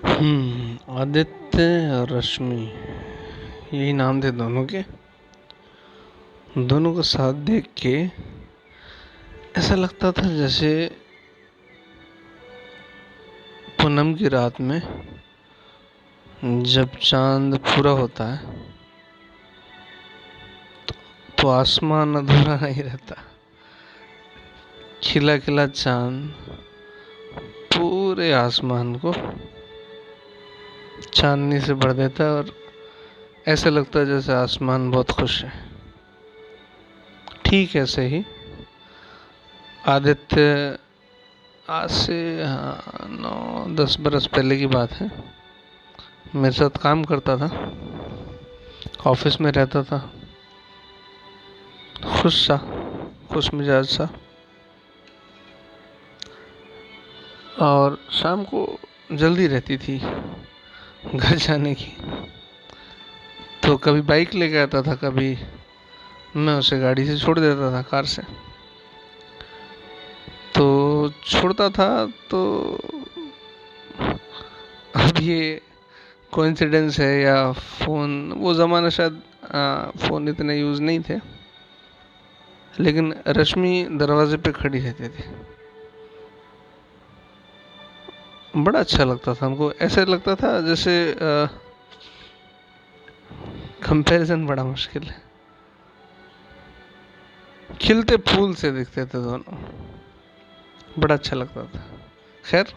आदित्य और रश्मि, यही नाम थे दोनों के। दोनों को साथ देख के ऐसा लगता था जैसे पूनम की रात में जब चांद पूरा होता है तो आसमान अधूरा नहीं रहता। खिला खिला चांद पूरे आसमान को चांदनी से भर देता है और ऐसा लगता है जैसे आसमान बहुत खुश है। ठीक ऐसे ही आदित्य आज से 9-10 बरस पहले की बात है, मेरे साथ काम करता था, ऑफिस में रहता था, खुश मिजाज सा। और शाम को जल्दी रहती थी घर जाने की, तो कभी बाइक लेके आता था, कभी मैं उसे गाड़ी से छोड़ देता था, कार से। तो छोड़ता था तो अब ये कोइंसिडेंस है या फ़ोन, वो ज़माना शायद फ़ोन इतने यूज़ नहीं थे, लेकिन रश्मि दरवाजे पे खड़ी रहती थी। बड़ा अच्छा लगता था हमको, ऐसे लगता था जैसे कंपैरिजन बड़ा मुश्किल है, खिलते फूल से दिखते थे दोनों, बड़ा अच्छा लगता था। खैर,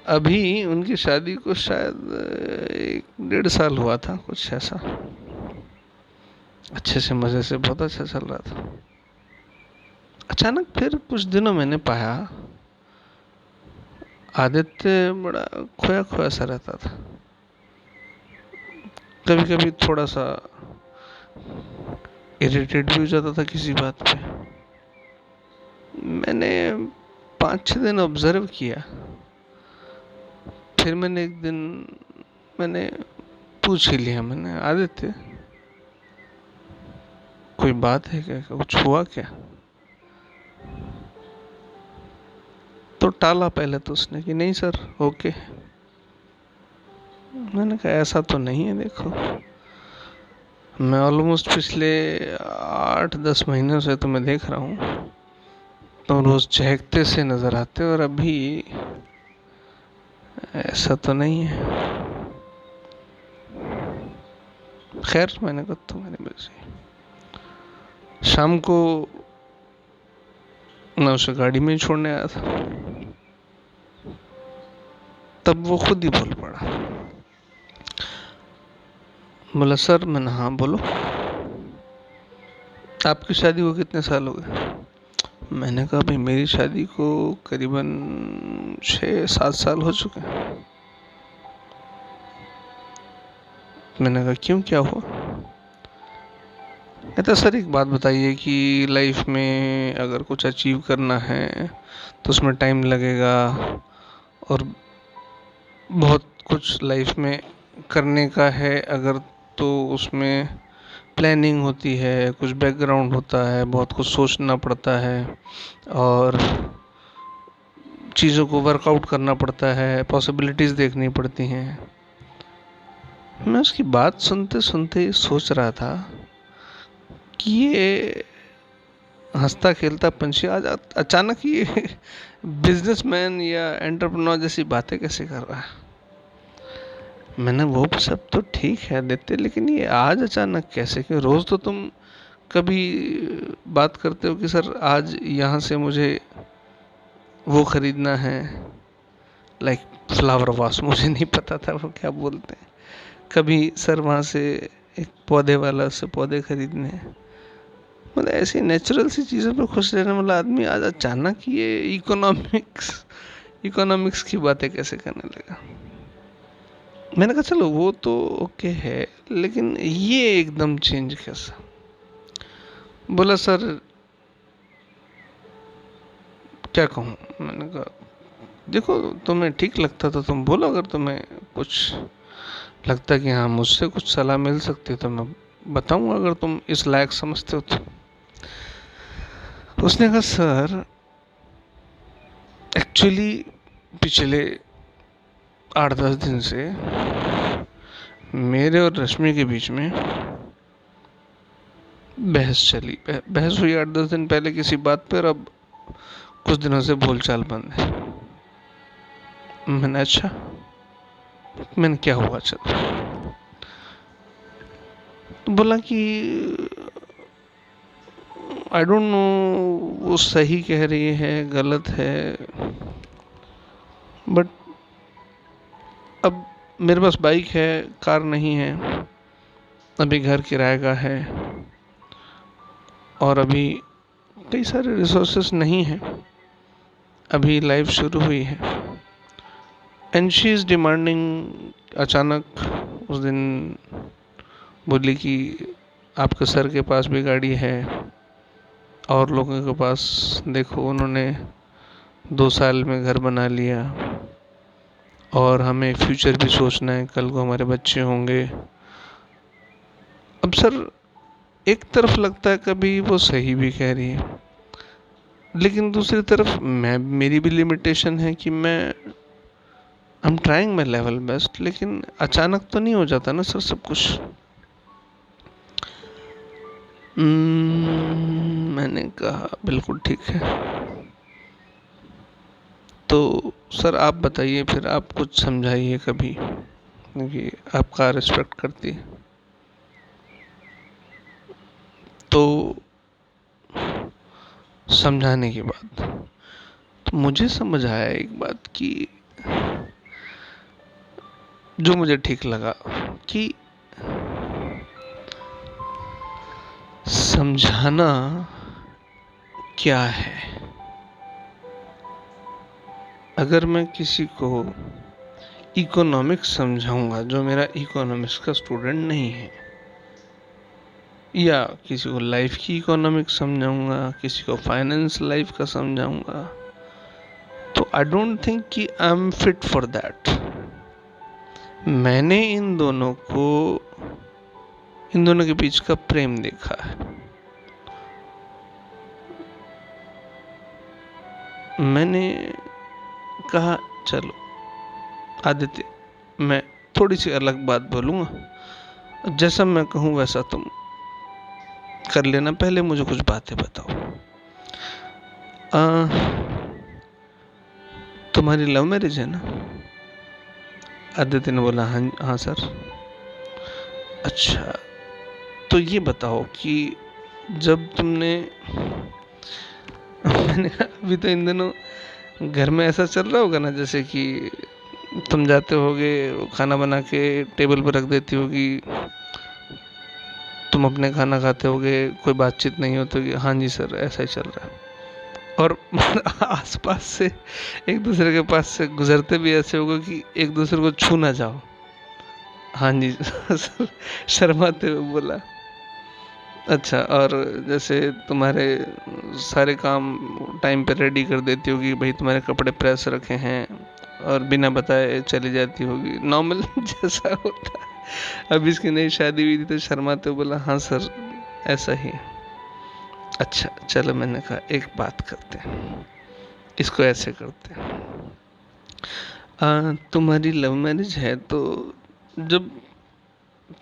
अभी उनकी शादी को शायद 1-1.5 साल हुआ था, कुछ ऐसा। अच्छे से मज़े से बहुत अच्छा चल रहा था। अचानक फिर कुछ दिनों मैंने पाया आदित्य बड़ा खोया खोया सा रहता था। कभी कभी थोड़ा सा इरिटेट भी हो जाता था किसी बात पे। मैंने 5-6 दिन ऑब्जर्व किया, फिर मैंने एक दिन मैंने पूछ ही लिया, मैंने, आदित्य कोई बात है क्या, कुछ हुआ क्या? तो टाला पहले तो उसने कि नहीं सर, ओके। मैंने कहा ऐसा तो नहीं है, देखो मैं ऑलमोस्ट पिछले 8-10 महीनों से तुम्हें देख रहा हूँ, तुम रोज चहकते से नजर आते हो और अभी ऐसा तो नहीं है। खैर, मैंने कहा तुम्हारी मर्जी। शाम को मैं उसे गाड़ी में ही छोड़ने आया था, तब वो खुद ही बोल पड़ा, बोला सर। मैंने हाँ बोलो, आपकी शादी को कितने साल हो गए? मैंने कहा भाई मेरी शादी को करीबन 6-7 साल हो चुके हैं। मैंने कहा क्यों, क्या हुआ? कहता सर एक बात बताइए कि लाइफ में अगर कुछ अचीव करना है तो उसमें टाइम लगेगा, और बहुत कुछ लाइफ में करने का है अगर, तो उसमें प्लानिंग होती है, कुछ बैकग्राउंड होता है, बहुत कुछ सोचना पड़ता है और चीज़ों को वर्कआउट करना पड़ता है, पॉसिबिलिटीज़ देखनी पड़ती हैं। मैं उसकी बात सुनते सुनते सोच रहा था कि ये हंसता खेलता पंछी आज अचानक ये बिजनेसमैन या एंटरप्रेन्योर जैसी बातें कैसे कर रहा है। मैंने वो सब तो ठीक है देते, लेकिन ये आज अचानक कैसे, कि रोज़ तो तुम कभी बात करते हो कि सर आज यहाँ से मुझे वो खरीदना है, लाइक फ्लावर वाश, मुझे नहीं पता था वो क्या बोलते हैं। कभी सर वहाँ से एक पौधे वाला से पौधे खरीदने हैं। मतलब ऐसी नेचुरल सी चीज़ों पे खुश रहने वाला आदमी आज अचानक ये इकोनॉमिक्स की बातें कैसे करने लगा। मैंने कहा चलो वो तो ओके है, लेकिन ये एकदम चेंज कैसा? बोला सर क्या कहूँ। मैंने कहा देखो तुम्हें ठीक लगता तो तुम बोलो, अगर तुम्हें कुछ लगता कि हाँ मुझसे कुछ सलाह मिल सकती है तो मैं बताऊंगा, अगर तुम इस लायक समझते हो तो। उसने कहा सर एक्चुअली पिछले 8-10 दिन से मेरे और रश्मि के बीच में बहस चली। बहस हुई 8-10 दिन पहले किसी बात पर, अब कुछ दिनों से बोलचाल बंद है। मैंने अच्छा, मैंने क्या हुआ, चल। तो बोला कि आई डोंट नो वो सही कह रही है गलत है, बट अब मेरे पास बाइक है, कार नहीं है, अभी घर किराए का है, और अभी कई सारे रिसोर्सेस नहीं हैं, अभी लाइफ शुरू हुई है। And she is demanding. अचानक उस दिन बोली कि आपके सर के पास भी गाड़ी है, और लोगों के पास देखो उन्होंने 2 साल में घर बना लिया, और हमें फ्यूचर भी सोचना है, कल को हमारे बच्चे होंगे। अब सर, एक तरफ लगता है कभी वो सही भी कह रही है, लेकिन दूसरी तरफ मेरी भी लिमिटेशन है कि मैं I am trying my level best, लेकिन अचानक तो नहीं हो जाता ना सर सब कुछ। मैंने कहा बिल्कुल ठीक है, तो सर आप बताइए, फिर आप कुछ समझाइए कभी, क्योंकि आपका रिस्पेक्ट करती है। तो समझाने के बाद तो मुझे समझ आया एक बात कि जो मुझे ठीक लगा कि समझाना क्या है। अगर मैं किसी को इकोनॉमिक्स समझाऊंगा जो मेरा इकोनॉमिक्स का स्टूडेंट नहीं है, या किसी को लाइफ की इकोनॉमिक्स समझाऊंगा, किसी को फाइनेंस लाइफ का समझाऊंगा, तो आई डोंट थिंक कि I am fit for that. मैंने इन दोनों के बीच का प्रेम देखा है। मैंने कहा चलो आदित्य, मैं थोड़ी सी अलग बात बोलूँगा, जैसा मैं कहूँ वैसा तुम कर लेना, पहले मुझे कुछ बातें बताओ। तुम्हारी लव मैरिज है ना? आदित्य ने बोला हाँ हाँ सर। अच्छा, तो ये बताओ कि जब तुमने मैंने कहा अभी तो इन दिनों घर में ऐसा चल रहा होगा ना, जैसे कि तुम जाते होगे, खाना बना के टेबल पर रख देती होगी, तुम अपने खाना खाते होगे, कोई बातचीत नहीं होती होगी, हाँ जी सर ऐसा ही चल रहा है, और आसपास से एक दूसरे के पास से गुजरते भी ऐसे होगा कि एक दूसरे को छू ना जाओ। हाँ जी सर, शर्माते हुए बोला। अच्छा, और जैसे तुम्हारे सारे काम टाइम पे रेडी कर देती होगी, भाई तुम्हारे कपड़े प्रेस रखे हैं, और बिना बताए चली जाती होगी, नॉर्मल जैसा होता है। अब इसकी नई शादी हुई थी तो शर्माते हुए बोला हाँ सर ऐसा ही। अच्छा चलो, मैंने कहा एक बात करते हैं, इसको ऐसे करते हैं, तुम्हारी लव मैरिज है, तो जब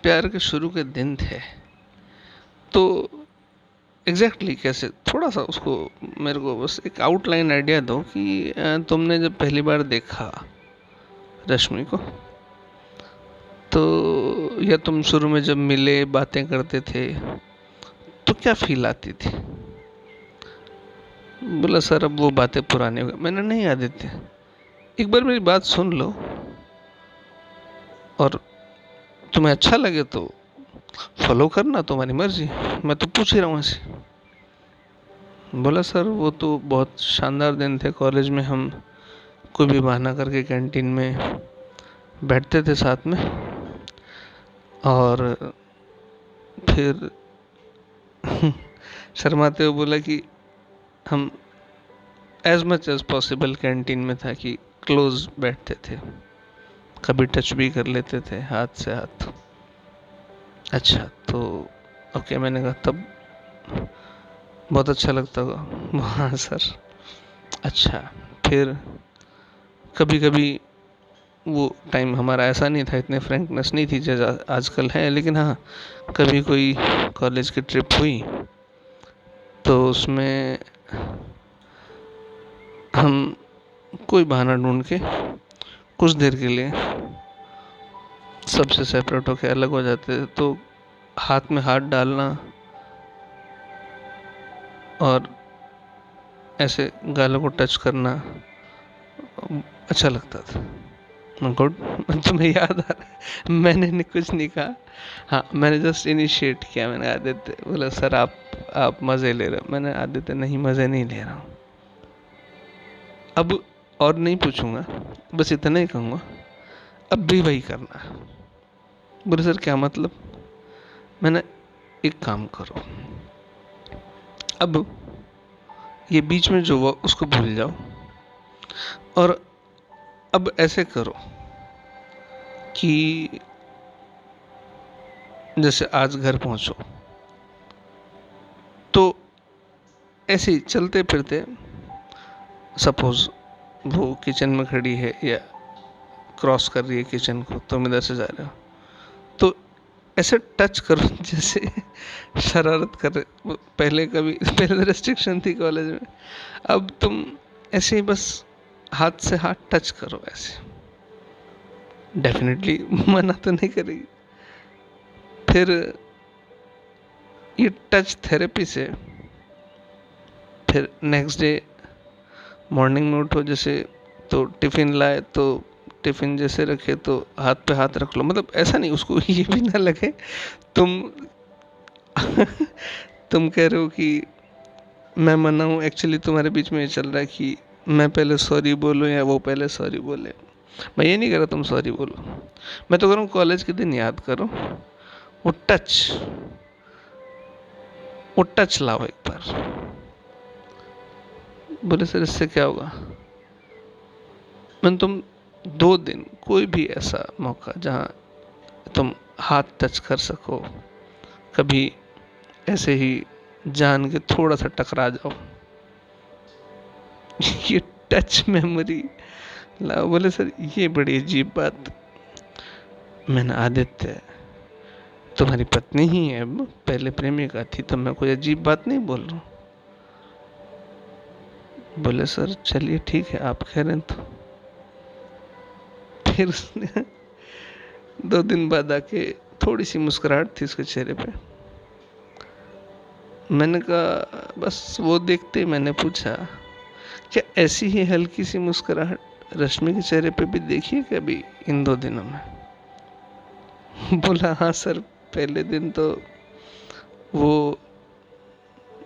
प्यार के शुरू के दिन थे तो एग्जैक्टली कैसे, थोड़ा सा उसको मेरे को बस एक आउटलाइन आइडिया दो कि तुमने जब पहली बार देखा रश्मि को, तो या तुम शुरू में जब मिले बातें करते थे तो क्या फील आती थी? बोला सर अब वो बातें पुरानी हो गई। मैंने नहीं आदित्य, एक बार मेरी बात सुन लो, और तुम्हें अच्छा लगे तो फॉलो करना, तुम्हारी मर्जी, मैं तो पूछ ही रहा हूँ ऐसे। बोला सर वो तो बहुत शानदार दिन थे, कॉलेज में हम कोई भी बहाना करके कैंटीन में बैठते थे साथ में, और फिर शर्माते हुए बोला कि हम as much as possible canteen में था कि क्लोज बैठते थे, कभी टच भी कर लेते थे हाथ से हाथ। अच्छा तो ओके, मैंने कहा तब बहुत अच्छा लगता होगा। हाँ सर। अच्छा, फिर कभी कभी वो टाइम हमारा ऐसा नहीं था, इतने फ्रैंकनेस नहीं थी जैसा आजकल है। लेकिन हाँ, कभी कोई कॉलेज की ट्रिप हुई तो उसमें हम कोई बहाना ढूंढ के कुछ देर के लिए सबसे सेपरेट होके अलग हो जाते थे। तो हाथ में हाथ डालना और ऐसे गालों को टच करना अच्छा लगता था। गुड। तुम्हें याद आ रहा है? मैंने कुछ नहीं कहा। हाँ, मैंने जस्ट इनिशिएट किया। मैंने आदित्य बोला, सर आप मज़े ले रहे हो। मैंने आदित्य, नहीं मज़े नहीं ले रहा हूँ। अब और नहीं पूछूंगा, बस इतना ही कहूँगा, अब भी वही करना है। बोले, सर क्या मतलब? मैंने, एक काम करो, अब ये बीच में जो हुआ उसको भूल जाओ, और अब ऐसे करो कि जैसे आज घर पहुंचो तो ऐसे ही चलते फिरते, सपोज वो किचन में खड़ी है या क्रॉस कर रही है किचन को, तुम इधर से जा रहे हो, तो ऐसे टच करो जैसे शरारत कर रहे। पहले रेस्ट्रिक्शन थी कॉलेज में, अब तुम ऐसे ही बस हाथ से हाथ टच करो ऐसे। डेफिनेटली मना तो नहीं करेगी। फिर ये टच थेरेपी से फिर नेक्स्ट डे मॉर्निंग में उठो जैसे, तो टिफ़िन लाए तो टिफ़िन जैसे रखे तो हाथ पे हाथ रख लो। मतलब ऐसा नहीं, उसको ये भी ना लगे तुम तुम कह रहे हो कि मैं मना हूँ, एक्चुअली तुम्हारे बीच में ये चल रहा है कि मैं पहले सॉरी बोलूँ या वो पहले सॉरी बोले। मैं ये नहीं कह रहा तुम सॉरी बोलो, मैं तो कह रहा हूँ कॉलेज के दिन याद करो, वो टच लाओ एक बार। बोले, सर इससे क्या होगा? मैं, तुम 2 दिन कोई भी ऐसा मौका जहाँ तुम हाथ टच कर सको, कभी ऐसे ही जान के थोड़ा सा टकरा जाओ, ये टच मेमोरी लाओ। बोले, सर ये बड़ी अजीब बात। मैंने, आदित्य तुम्हारी पत्नी ही है, अब पहले प्रेमिका थी, तो मैं कोई अजीब बात नहीं बोल रहा हूँ। बोले, सर चलिए ठीक है, आप कह रहे हैं तो। फिर उसने 2 दिन बाद आके, थोड़ी सी मुस्कुराहट थी उसके चेहरे पे। मैंने कहा, बस वो देखते ही मैंने पूछा, क्या ऐसी ही हल्की सी मुस्कुराहट रश्मि के चेहरे पे भी देखी है कभी इन 2 दिनों में? बोला, हाँ सर, पहले दिन तो वो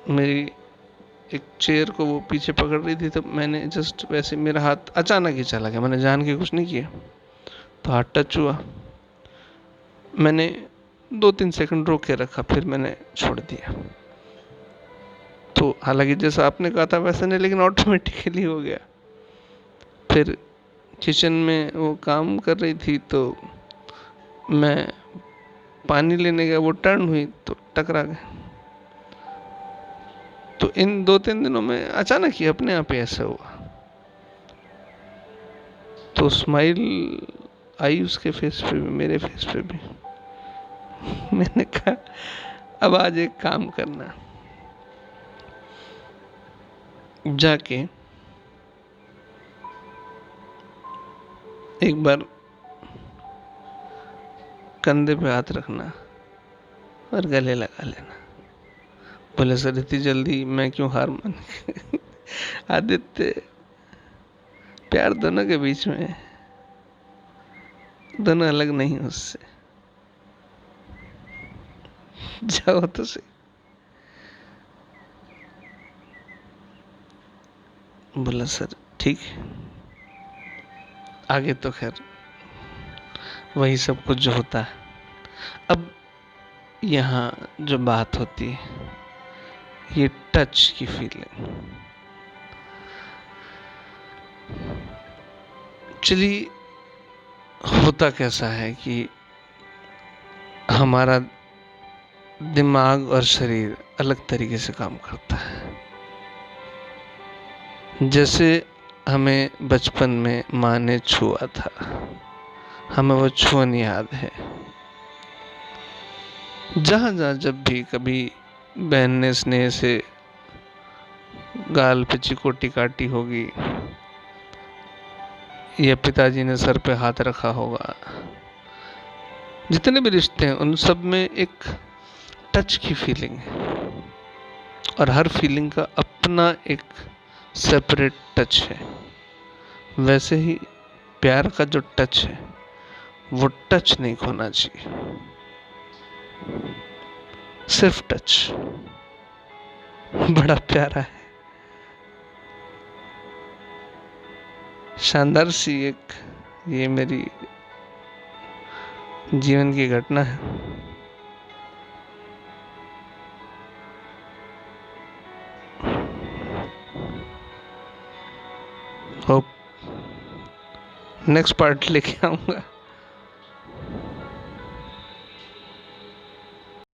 मेरी एक चेयर को वो पीछे पकड़ रही थी, तो मैंने जस्ट वैसे, मेरा हाथ अचानक ही चला गया, मैंने जान के कुछ नहीं किया, तो हाथ टच हुआ। मैंने 2-3 सेकंड रोक के रखा, फिर मैंने छोड़ दिया। तो हालांकि जैसा आपने कहा था वैसा नहीं, लेकिन ऑटोमेटिकली हो गया। फिर किचन में वो काम कर रही थी, तो मैं पानी लेने गया, वो टर्न हुई तो टकरा गए। तो इन 2-3 दिनों में अचानक ही अपने आप ही ऐसा हुआ। तो स्माइल आई उसके फेस पे भी, मेरे फेस पे भी। मैंने कहा, अब आज एक काम करना, जाके एक बार कंधे पे हाथ रखना और गले लगा लेना। बोले, सर इतनी जल्दी मैं क्यों हार मान आदित्य, प्यार दोनों के बीच में है, दोनों अलग नहीं उससे। जाओ तो सही। बोला, सर ठीक है, आगे तो खैर वही सब कुछ जो होता है। अब यहाँ जो बात होती है, ये टच की फीलिंग। चलिए, होता कैसा है कि हमारा दिमाग और शरीर अलग तरीके से काम करता है। जैसे हमें बचपन में माँ ने छुआ था, हमें वो छुअन याद है। जहाँ जहाँ जब भी कभी बहन ने स्नेह से गाल पे चिकोटी काटी होगी या पिताजी ने सर पे हाथ रखा होगा, जितने भी रिश्ते हैं उन सब में एक टच की फीलिंग है, और हर फीलिंग का अपना एक सेपरेट टच है। वैसे ही प्यार का जो टच है वो टच नहीं खोना चाहिए, सिर्फ टच। बड़ा प्यारा है, शानदार सी एक ये मेरी जीवन की घटना है। होप नेक्स्ट पार्ट लेके आऊंगा।